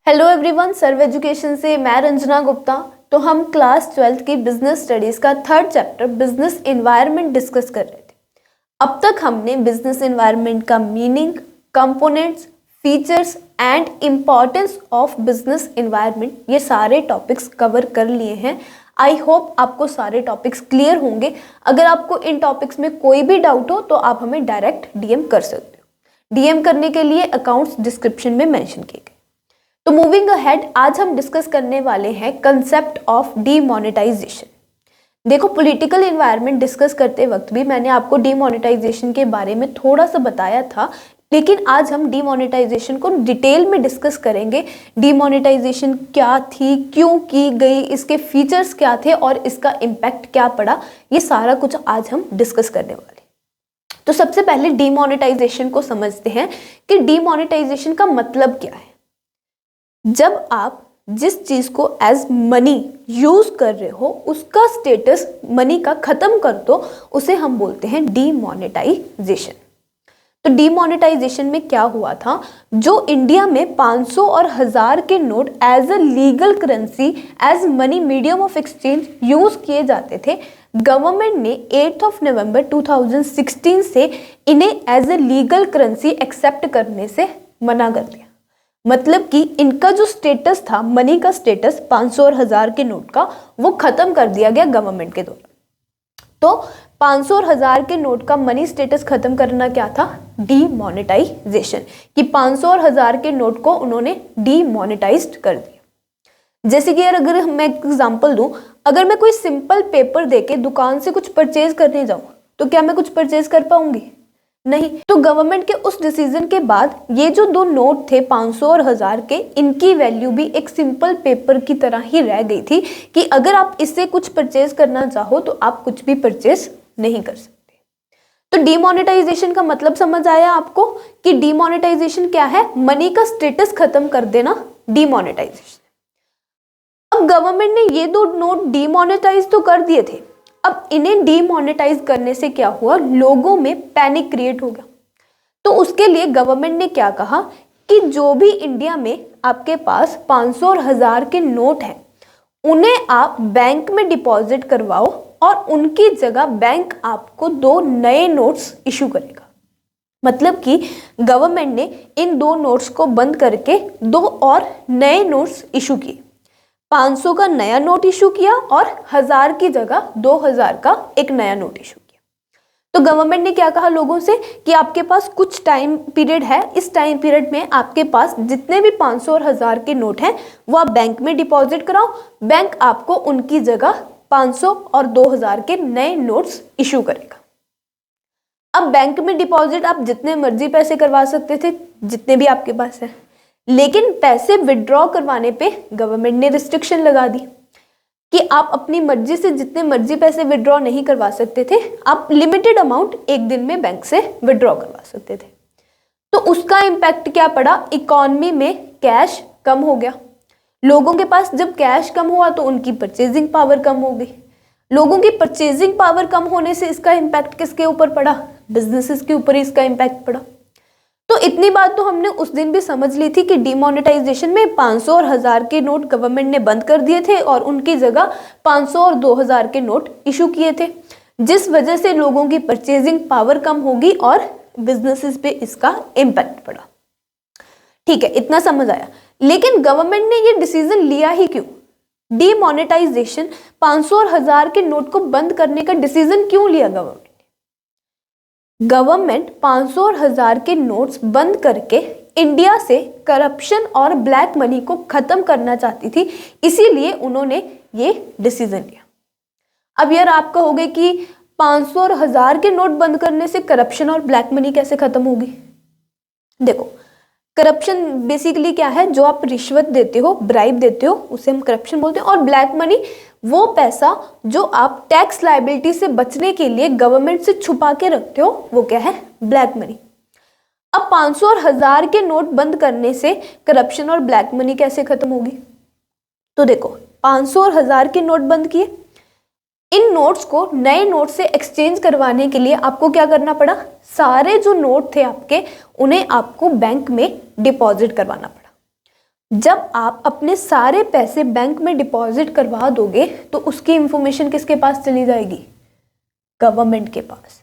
Hello everyone, सर्व education से मैं रंजना गुप्ता। तो हम क्लास 12th की बिजनेस स्टडीज का third chapter business environment discuss कर रहे थे। अब तक हमने बिजनेस एनवायरनमेंट का meaning, components, features and importance of business environment ये सारे टॉपिक्स कवर कर लिए हैं। आई होप आपको सारे टॉपिक्स क्लियर होंगे। अगर आपको इन टॉपिक्स में कोई भी डाउट हो तो आप हमें डायरेक्ट डीएम कर सकते हो। डीएम करने के लिए अकाउंट्स डिस्क्रिप्शन में मेंशन किए गए। तो मूविंग अहेड, आज हम डिस्कस करने वाले हैं कंसेप्ट ऑफ डीमोनेटाइजेशन। देखो, पॉलिटिकल एनवायरनमेंट डिस्कस करते वक्त भी मैंने आपको डीमोनेटाइजेशन के बारे में थोड़ा सा बताया था, लेकिन आज हम डीमोनेटाइजेशन को डिटेल में डिस्कस करेंगे। डीमोनेटाइजेशन क्या थी, क्यों की गई, इसके फीचर्स क्या थे और इसका इम्पैक्ट क्या पड़ा, ये सारा कुछ आज हम डिस्कस करने वाले। तो सबसे पहले डीमोनेटाइजेशन को समझते हैं कि डीमोनेटाइजेशन का मतलब क्या है। जब आप जिस चीज को एज मनी यूज कर रहे हो उसका स्टेटस मनी का खत्म कर दो, उसे हम बोलते हैं डीमोनेटाइजेशन। तो डीमोनेटाइजेशन में क्या हुआ था, जो इंडिया में 500 और 1000 के note as a legal currency, as money medium of exchange use किए जाते थे, गवर्नमेंट ने 8 नवंबर 2016 से इन्हें as a legal currency accept करने से मना कर दिया। मतलब कि इनका जो स्टेटस था, मनी का स्टेटस 500 और 1000 के नोट का, वो खत्म कर दिया गया गवर्नमेंट के द्वारा। तो 500 और 1000 के नोट का मनी स्टेटस खत्म करना क्या था, डीमोनेटाइजेशन, कि 500 और 1000 के नोट को उन्होंने डीमोनेटाइज्ड कर दिया। जैसे कि यार, अगर मैं एग्जांपल दूं, अगर मैं कोई सिंपल पेपर देके दुकान से कुछ परचेज करने जाऊं तो क्या मैं कुछ परचेज कर पाऊंगी? नहीं। तो गवर्नमेंट के उस डिसीजन के बाद ये जो दो नोट थे 500 और 1000 के, इनकी वैल्यू भी एक सिंपल पेपर की तरह ही रह गई थी कि अगर आप इससे कुछ परचेज करना चाहो तो आप कुछ भी परचेज नहीं कर सकते। तो डीमोनेटाइजेशन का मतलब समझ आया आपको कि डीमोनेटाइजेशन क्या है, मनी का स्टेटस खत्म कर देना, डीमोनेटाइजेशन। अब गवर्नमेंट ने ये दो नोट डीमोनेटाइज तो कर दिए थे, अब इन्हें डीमोनेटाइज करने से क्या हुआ, लोगों में पैनिक क्रिएट हो गया। तो उसके लिए गवर्नमेंट ने क्या कहा कि जो भी इंडिया में आपके पास 500 और 1000 के नोट हैं, उन्हें आप बैंक में डिपॉजिट करवाओ और उनकी जगह बैंक आपको 2 नए नोट्स इशू करेगा। मतलब कि गवर्नमेंट ने इन 2 नोट्स को बंद करके 2 और नए नोट्स इशू किए। 500 का नया नोट इशू किया और 1000 की जगह 2000 का एक नया नोट इशू किया। तो गवर्नमेंट ने क्या कहा लोगों से कि आपके पास कुछ टाइम पीरियड है, इस टाइम पीरियड में आपके पास जितने भी 500 और 1000 के नोट हैं वो आप बैंक में डिपॉजिट कराओ, बैंक आपको उनकी जगह 500 और 2000 के नए नोट्स इशू करेगा। अब बैंक में डिपॉजिट आप जितने मर्जी पैसे करवा सकते थे, जितने भी आपके पास है, लेकिन पैसे विड्रॉ करवाने पे गवर्नमेंट ने रिस्ट्रिक्शन लगा दी कि आप अपनी मर्जी से जितने मर्जी पैसे विड्रॉ नहीं करवा सकते थे, आप लिमिटेड अमाउंट एक दिन में बैंक से विड्रॉ करवा सकते थे। तो उसका इम्पैक्ट क्या पड़ा, इकॉनमी में कैश कम हो गया। लोगों के पास जब कैश कम हुआ तो उनकी परचेजिंग पावर कम हो गई। लोगों की परचेजिंग पावर कम होने से इसका इम्पैक्ट किसके ऊपर पड़ा, बिजनेसेस के ऊपर इसका इम्पैक्ट पड़ा। तो इतनी बात तो हमने उस दिन भी समझ ली थी कि डीमोनेटाइजेशन में 500 और 1000 के नोट गवर्नमेंट ने बंद कर दिए थे और उनकी जगह 500 और 2000 के नोट इशू किए थे, जिस वजह से लोगों की परचेजिंग पावर कम होगी और बिजनेसेस पे इसका इम्पैक्ट पड़ा। ठीक है, इतना समझ आया। लेकिन गवर्नमेंट ने ये डिसीजन लिया ही क्यों, डीमोनेटाइजेशन 500 और 1000 के नोट को बंद करने का डिसीजन क्यों लिया गवर्नमेंट 500 और 1000 के नोट्स बंद करके इंडिया से करप्शन और ब्लैक मनी को खत्म करना चाहती थी, इसीलिए उन्होंने ये डिसीजन लिया। अब यार आप कहोगे कि 500 और 1000 के नोट बंद करने से करप्शन और ब्लैक मनी कैसे खत्म होगी। देखो, करप्शन बेसिकली क्या है, जो आप रिश्वत देते हो, ब्राइब देते हो, उसे हम करप्शन बोलते हैं। और ब्लैक मनी वो पैसा जो आप टैक्स लायबिलिटी से बचने के लिए गवर्नमेंट से छुपा के रखते हो, वो क्या है, ब्लैक मनी। अब 500 और 1000 के नोट बंद करने से करप्शन और ब्लैक मनी कैसे खत्म होगी। तो देखो, 500 और 1000 के नोट बंद किए, इन नोट्स को नए नोट से एक्सचेंज करवाने के लिए आपको क्या करना पड़ा, सारे जो नोट थे आपके, उन्हें आपको बैंक में डिपॉजिट करवाना पड़ा। जब आप अपने सारे पैसे बैंक में डिपॉजिट करवा दोगे तो उसकी इंफॉर्मेशन किसके पास चली जाएगी? गवर्नमेंट के पास।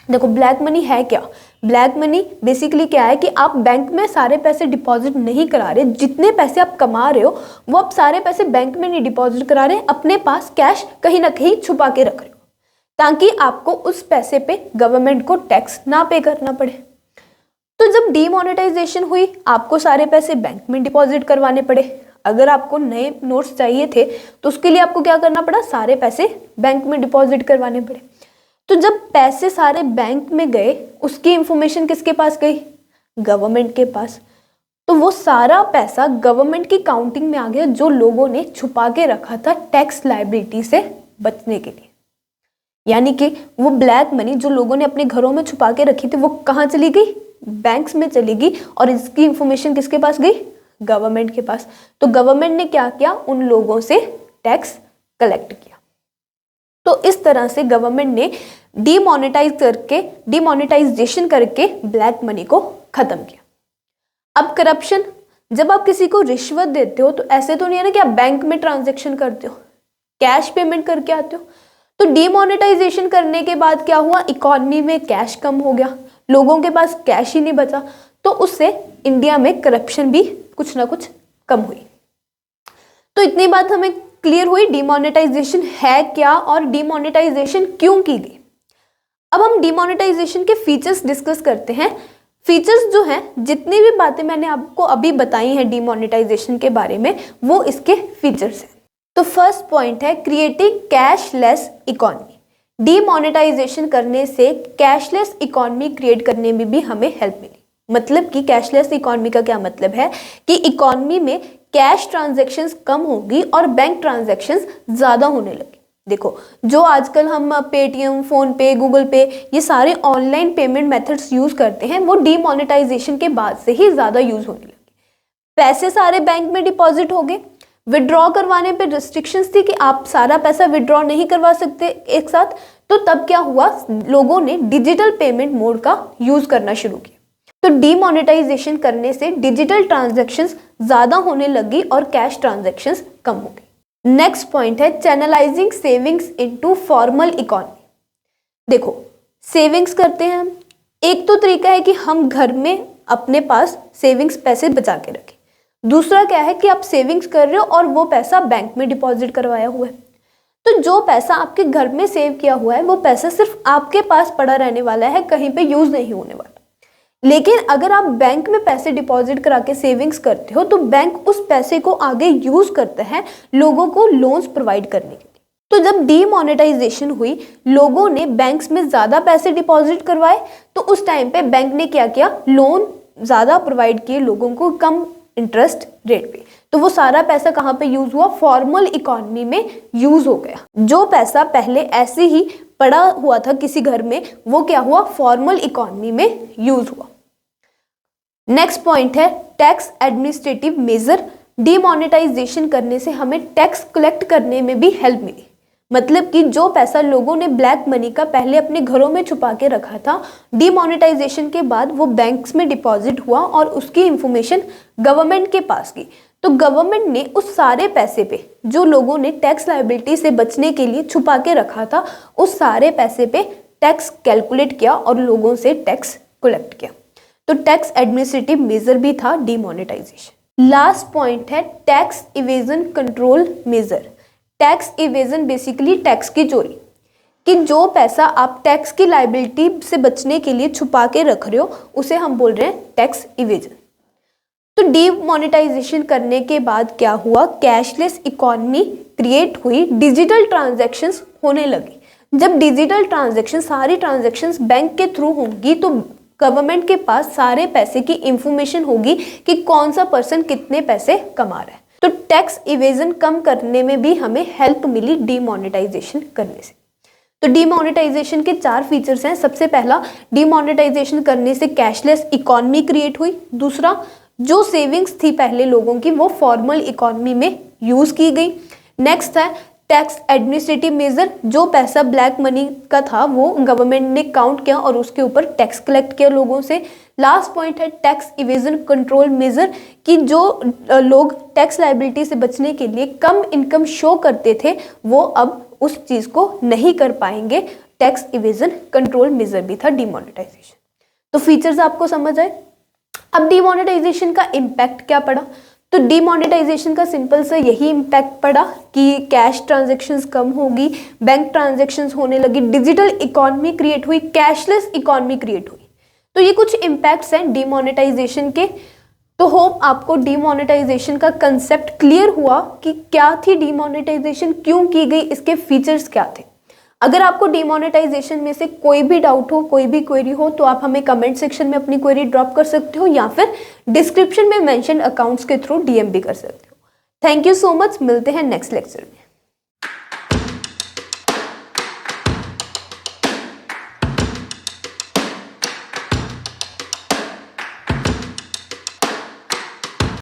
देखो ब्लैक मनी है क्या? ब्लैक मनी बेसिकली क्या है कि आप बैंक में सारे पैसे डिपॉजिट नहीं करा रहे, जितने पैसे आप कमा रहे हो वो आप सारे पैसे बैंक में नहीं डिपॉजिट करा रहे, अपने पास कैश कहीं ना कहीं छुपा के रख रहे हो ताकि आपको उस पैसे पे गवर्नमेंट को टैक्स ना पे करना पड़े। तो जब डीमोनेटाइजेशन हुई आपको सारे पैसे बैंक में डिपॉजिट करवाने पड़े। अगर आपको नए नोट्स चाहिए थे तो उसके लिए आपको क्या करना पड़ा? सारे पैसे बैंक में डिपॉजिट करवाने पड़े। तो जब पैसे सारे बैंक में गए उसकी इंफॉर्मेशन किसके पास गई? गवर्नमेंट के पास। तो वो सारा पैसा गवर्नमेंट की काउंटिंग में आ गया जो लोगों ने छुपा के रखा था टैक्स लायबिलिटी से बचने के लिए। यानी कि वो ब्लैक मनी जो लोगों ने अपने घरों में छुपा के रखी थी वो कहाँ चली गई? बैंक्स में चली गई और इसकी इंफॉर्मेशन किसके पास गई? गवर्नमेंट के पास। तो गवर्नमेंट ने क्या किया? उन लोगों से टैक्स कलेक्ट किया। तो इस तरह से गवर्नमेंट ने डीमोनेटाइजेशन करके ब्लैक मनी को खत्म किया। अब करप्शन, जब आप किसी को रिश्वत देते हो तो ऐसे तो नहीं है ना कि आप बैंक में ट्रांजैक्शन करते हो, कैश पेमेंट करके आते हो। तो डीमोनेटाइजेशन करने के बाद क्या हुआ? इकोनॉमी में कैश कम हो गया, लोगों के पास कैश ही नहीं बचा, तो उससे इंडिया में करप्शन भी कुछ ना कुछ कम हुई। तो इतनी बात हमें क्लियर हुई डीमोनेटाइजेशन है क्या और डीमोनेटाइजेशन क्यों की गई। अब हम डीमोनेटाइजेशन के फीचर्स डिस्कस करते हैं। फीचर्स जो हैं, जितनी भी बातें मैंने आपको अभी बताई हैं डीमोनेटाइजेशन के बारे में, वो इसके फीचर्स हैं। तो फर्स्ट पॉइंट है क्रिएटिंग कैशलेस इकोनॉमी। डीमोनेटाइजेशन करने से कैशलेस इकोनॉमी क्रिएट करने में भी हमें हेल्प मिली। मतलब कि कैशलेस इकोनॉमी का क्या मतलब है कि इकोनॉमी में कैश ट्रांजैक्शंस कम होगी और बैंक ट्रांजैक्शंस ज़्यादा होने लगी। देखो जो आजकल हम पेटीएम, फोन पे, गूगल पे, ये सारे ऑनलाइन पेमेंट मेथड्स यूज़ करते हैं वो डीमोनेटाइजेशन के बाद से ही ज़्यादा यूज़ होने लगे। पैसे सारे बैंक में डिपॉजिट हो गए। विड्रॉ करवाने पे रिस्ट्रिक्शंस थी कि आप सारा पैसा विड्रॉ नहीं करवा सकते एक साथ। तो तब क्या हुआ? लोगों ने डिजिटल पेमेंट मोड का यूज़ करना शुरू किया। तो डीमोनेटाइजेशन करने से डिजिटल ट्रांजैक्शंस ज़्यादा होने लगी और कैश ट्रांजैक्शंस कम हो गई। नेक्स्ट पॉइंट है channelising savings into formal economy. देखो सेविंग्स करते हैं हम, एक तो तरीका है कि हम घर में अपने पास सेविंग्स पैसे बचा के रखें। दूसरा क्या है कि आप सेविंग्स कर रहे हो और वो पैसा बैंक में डिपॉजिट करवाया हुआ है। तो जो पैसा आपके घर में सेव किया हुआ है वो पैसा सिर्फ आपके पास पड़ा रहने वाला है, कहीं पे यूज नहीं होने वाला। लेकिन अगर आप बैंक में पैसे डिपॉजिट करा के सेविंग्स करते हो तो बैंक उस पैसे को आगे यूज करता है लोगों को लोन्स प्रोवाइड करने के लिए। तो जब डीमोनेटाइजेशन हुई, लोगों ने बैंक्स में ज़्यादा पैसे डिपॉजिट करवाए, तो उस टाइम पे बैंक ने क्या किया? लोन ज़्यादा प्रोवाइड किए लोगों को कम इंटरेस्ट रेट पे। तो वो सारा पैसा कहाँ पे यूज हुआ? फॉर्मल इकोनॉमी में यूज हो गया। जो पैसा पहले ऐसे ही पड़ा हुआ था किसी घर में, वो क्या हुआ? फॉर्मल इकोनॉमी में यूज हुआ। नेक्स्ट पॉइंट है टैक्स एडमिनिस्ट्रेटिव मेजर। डीमोनेटाइजेशन करने से हमें टैक्स कलेक्ट करने में भी हेल्प मिली। मतलब कि जो पैसा लोगों ने ब्लैक मनी का पहले अपने घरों में छुपा के रखा था, डीमोनेटाइजेशन के बाद वो बैंक्स में डिपॉजिट हुआ और उसकी इंफॉर्मेशन गवर्नमेंट के पास गई। तो गवर्नमेंट ने उस सारे पैसे पे जो लोगों ने टैक्स लायबिलिटी से बचने के लिए छुपा के रखा था, उस सारे पैसे पे टैक्स कैलकुलेट किया और लोगों से टैक्स कलेक्ट किया। तो टैक्स एडमिनिस्ट्रेटिव मेजर भी था डीमोनेटाइजेशन। लास्ट पॉइंट है tax evasion control measure. Tax evasion basically tax की चोरी, कि जो पैसा आप टैक्स की लायबिलिटी से बचने के लिए छुपा के रख रहे हो उसे हम बोल रहे हैं टैक्स इवेजन। तो डीमोनेटाइजेशन करने के बाद क्या हुआ? कैशलेस इकोनॉमी क्रिएट हुई, डिजिटल ट्रांजैक्शंस होने लगी। जब डिजिटल ट्रांजैक्शन, सारी ट्रांजैक्शंस बैंक के थ्रू होंगी तो गवर्नमेंट के पास सारे पैसे की इंफॉर्मेशन होगी कि कौन सा पर्सन कितने पैसे कमा रहा है। तो टैक्स इवेजन कम करने में भी हमें हेल्प मिली डीमोनेटाइजेशन करने से। तो डीमोनेटाइजेशन के 4 फीचर्स हैं। सबसे पहला, डीमोनेटाइजेशन करने से कैशलेस इकोनॉमी क्रिएट हुई। दूसरा, जो सेविंग्स थी पहले लोगों की वो फॉर्मल इकोनॉमी में यूज की गई। नेक्स्ट है टैक्स एडमिनिस्ट्रेटिव मेजर, जो पैसा ब्लैक मनी का था वो गवर्नमेंट ने काउंट किया और उसके ऊपर टैक्स कलेक्ट किया लोगों से। लास्ट पॉइंट है टैक्स इवेजन कंट्रोल मेजर, कि जो लोग टैक्स लायबिलिटी से बचने के लिए कम इनकम शो करते थे वो अब उस चीज को नहीं कर पाएंगे। टैक्स इवेजन कंट्रोल मेजर भी था डिमोनेटाइजेशन। तो फीचर्स आपको समझ आए। अब डिमोनेटाइजेशन का इम्पैक्ट क्या पड़ा, तो डिमोनेटाइजेशन का सिंपल सा यही इम्पैक्ट पड़ा कि कैश ट्रांजैक्शंस कम होगी, बैंक ट्रांजैक्शंस होने लगी, डिजिटल इकोनॉमी क्रिएट हुई, कैशलेस इकोनॉमी क्रिएट हुई। तो ये कुछ इम्पैक्ट्स हैं डिमोनेटाइजेशन के। तो होप आपको डिमोनेटाइजेशन का कंसेप्ट क्लियर हुआ कि क्या थी डिमोनेटाइजेशन, क्यों की गई, इसके फीचर्स क्या थे। अगर आपको डिमोनेटाइजेशन में से कोई भी डाउट हो, कोई भी क्वेरी हो, तो आप हमें कमेंट सेक्शन में अपनी क्वेरी ड्रॉप कर सकते हो या फिर डिस्क्रिप्शन में मेंशन अकाउंट्स के थ्रू डीएम भी कर सकते हो। थैंक यू सो मच, मिलते हैं नेक्स्ट लेक्चर में।